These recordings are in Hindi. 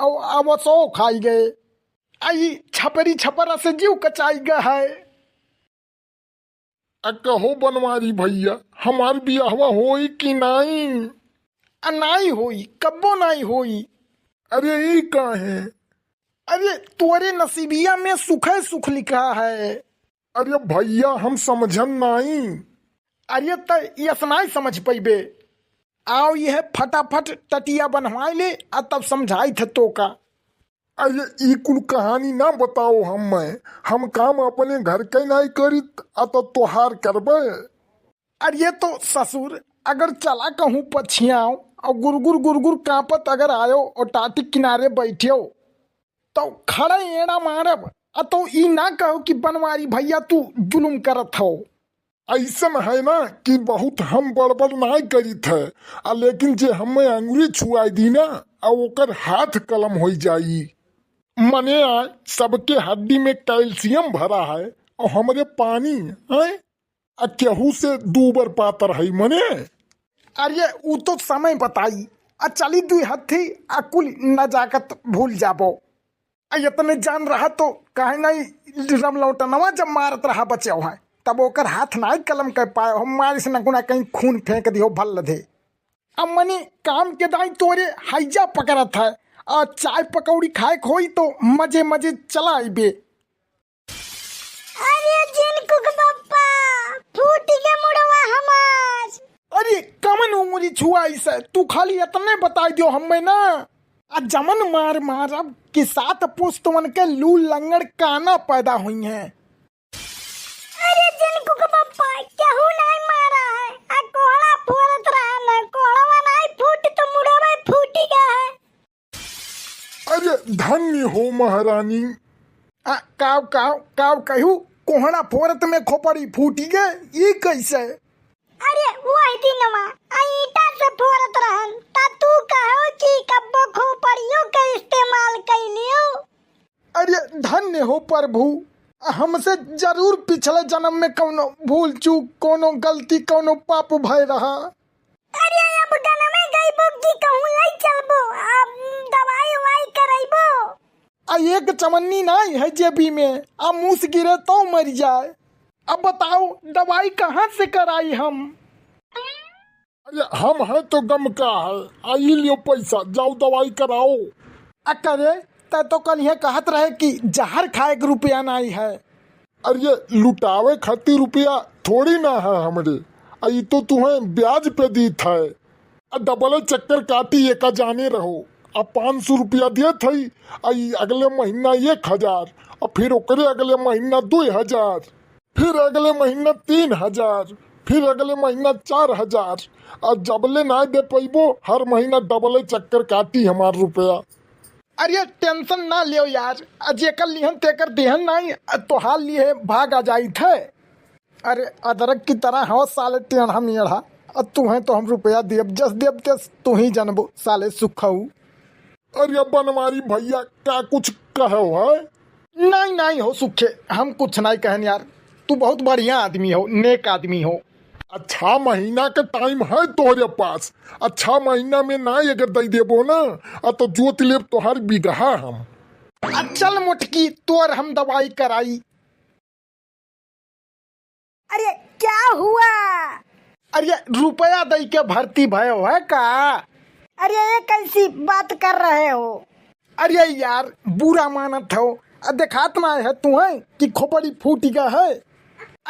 और अब सो खाई गए। आई छपरी छपरा से जीव कचाई गए है। कहो बनवारी भैया, हमार बियाहवा होई कि नहीं? नाई होई, कब्बो नाई होई। अरे ये का है? अरे तोरे नसीबिया में सुख है, सुख लिखा है। अरे भैया हम समझन नहीं। अरे त यस नहीं समझ पैबे। आओ यह फटाफट टटिया बनवाई ले आ तब समझाई थे तो का। अरे ई कुल कहानी ना बताओ हम काम अपने घर के नहीं करित तो तोहार करबे। अरे तो ससुर अगर चला कहूँ पछियाओ और गुरगुर कांपत अगर आयो और टाटी किनारे बैठियो तो खड़े एड़ा मारब। तो ई ना कहो कि बनवारी भैया तू जुलुम करत हो। ऐसा है ना कि बहुत हम बड़बड़ नहीं करी थे लेकिन जे हमें अंगुरी छुआई दी ना ओकर हाथ कलम हो जाई। मने आए सबके हड्डी में कैल्शियम भरा है और हमरे पानी है केहू से दूबर पातर है मने। अरे ऊ तो समय बताई चली दुई हथी कुल नजाकत भूल जाबो। इतने जान रहा तो कहे नहीं रम लौटनवा जब मारत रहा बचे है तब ओकर हाथ नहीं कलम कर पाए हो। मारे से न कहीं खून फेंक दियो भल लधे। अब मनी काम के दाई तोरे हाइजा पकड़त है और चाय पकौड़ी खाए खोई तो मजे मजे चला आइबे। अरे जिन कुक बप्पा फूटी के मुड़वा हमार। अरे कमन उंगली छुआई से तू खाली इतने बता दियो हमें ना। जमन मार मार अब कि 7 पुस्तवन के लू लंगड़ काना पैदा हुई हैं। अरे जिन कुक बप्पा केहू नहीं मारा है कोहड़ा फोड़त रहा ना कोहड़ा नहीं फूट तो मुड़वा फूटी गया है। अरे धन्य हो महारानी। काव काव काव कहू कोहड़ा फोरत में खोपड़ी फूटी गए ये कैसे? अरे वही दिनवा ईटा से फोड़त रहन ता तू कहो कि कब्बो खोपड़ियों का इस्तेमाल कैलियो। अरे धन्य हो प्रभु, हमसे जरूर पिछले जन्म में कोनो भूल चूक कोनो गलती कोनो पाप भय रहा। अरे अब गनमे गईबो की कहूं लाई चलबो अब दवाई वाई करैबो। एक चमन्नी नहीं है जेबी में मुंह से गिरे तो मर जाए। अब बताओ दवाई कहाँ से कराई हम? अरे हम है तो गम का है आई लियो पैसा जाओ दवाई कराओ। करे तै तो कल यह कहत रहे कि जहर खाए के रुपया नहीं है। अरे लुटावे खातिर रुपया थोड़ी ना है हमरे आई तो तुम्हें ब्याज पे दी था। डबल चक्कर काटी एक जाने रहो। अब 500 रुपया दिए थे आई अगले महीना 1000 और फिर ओकरे अगले महीना 2000 फिर अगले महीना 3000 फिर अगले महीना 4000 और जबले ना दे पैबो हर महीना डबल चक्कर काटी हमार रुपया। अरे टेंशन ना लियो यार जेकर लिहन तेकर देहन नहीं तो हाल लिए भाग आ जाई थे। अरे अदरक की तरह हो साले टेढ़ा मेढ़ा तू है तो हम रुपया देव जस देव तेस तू ही जानबो साले सुखऊ। अरे बनवारी भैया क्या कुछ कहो है? नहीं हो सुखे हम कुछ नहीं कहन यार। तू बहुत बढ़िया आदमी हो, नेक आदमी हो। अच्छा महीना का टाइम है तोहरे पास। अच्छा महीना में ना अगर दे देबो ना तो जोत लेब तोहर बिगहा हम। चल मुटकी तोर हम दवाई कराई। अरे क्या हुआ? अरे रुपया दई के भर्ती भयो है का? अरे ये कैसी बात कर रहे हो? अरे यार बुरा मानत हो देखात ना है तू है कि खोपड़ी फूट गया है।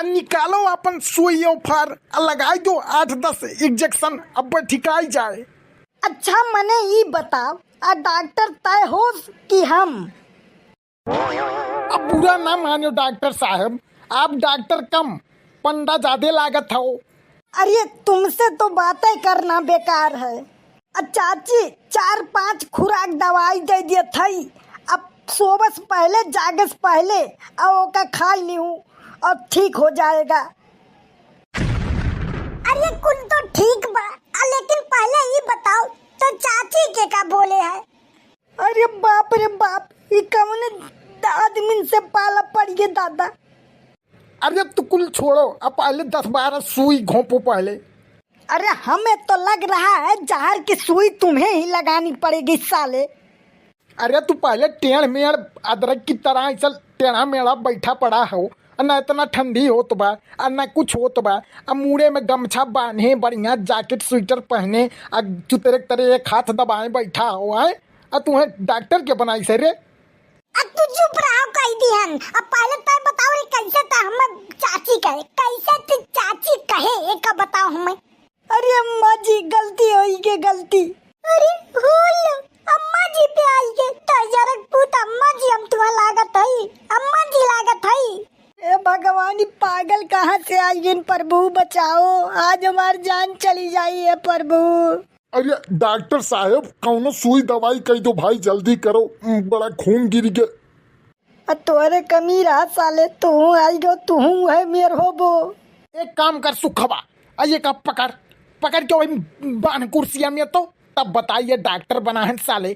निकालो अपन सुई फार लगाई दो 8-10 इंजेक्शन अब ठिकाई जाए। अच्छा मने ये बताओ डॉक्टर तय हो कि हम? अब बुरा ना मानो डॉक्टर साहब, आप डॉक्टर कम पंडा ज्यादा लागत हो। अरे तुमसे तो बातें करना बेकार है। चाची 4-5 खुराक दवाई दे दिए थी अब सोबस पहले जागस पहले ओका खा लिहूं और ठीक हो जाएगा। अरे कुल तो ठीक बा लेकिन पहले ये बताओ तो चाची के का बोले है? अरे बाप रे बाप ये कौन आदमी से पाला पड़ गए दादा। अरे तू कुल छोड़ो अब पहले 10-12 सुई घोंपो पहले। अरे हमें तो लग रहा है जहर की सुई तुम्हें ही लगानी पड़ेगी साले। अरे तू पहले टेढ़ मेढ़ अदरक की तरह ऐसा टेढ़ा मेढ़ा बैठा पड़ा हो, और ना इतना ठंडी होत बा और ना कुछ होत बा। अब मुड़े में गमछा बांधे, बढ़िया जैकेट स्वेटर पहने, और तू तेरे तरह एक हाथ दबाए बैठा हो आए, और तुम्हें डॉक्टर के बनाई से रे। अब तू चुप रहो कही दिहन। अब पहले तो बताओ रे कैसे था हम चाची कहे, कैसे तू चाची कहे एक बताओ हमें। अरे अम्मा जी गलती होई के गलती। अरे होल अम्मा जी पे आई के तो जरा पूत अम्मा जी हम तुम्हां लागत हई, अम्मा जी लागत हई। ए भगवान ई पागल कहाँ से आई इन प्रभु बचाओ, आज हमार जान चली जाई है प्रभु। अरे डॉक्टर साहब कौनो सुई दवाई कही दो भाई, जल्दी करो, बड़ा खून गिर गया। तोरे कमी रहा साले, तू आई गो तू है मेर होबो। एक काम कर सुखबा, आइए का पकड़ पकड़ के वही बांध कुर्सिया में, तो तब बताइए डॉक्टर बना है साले।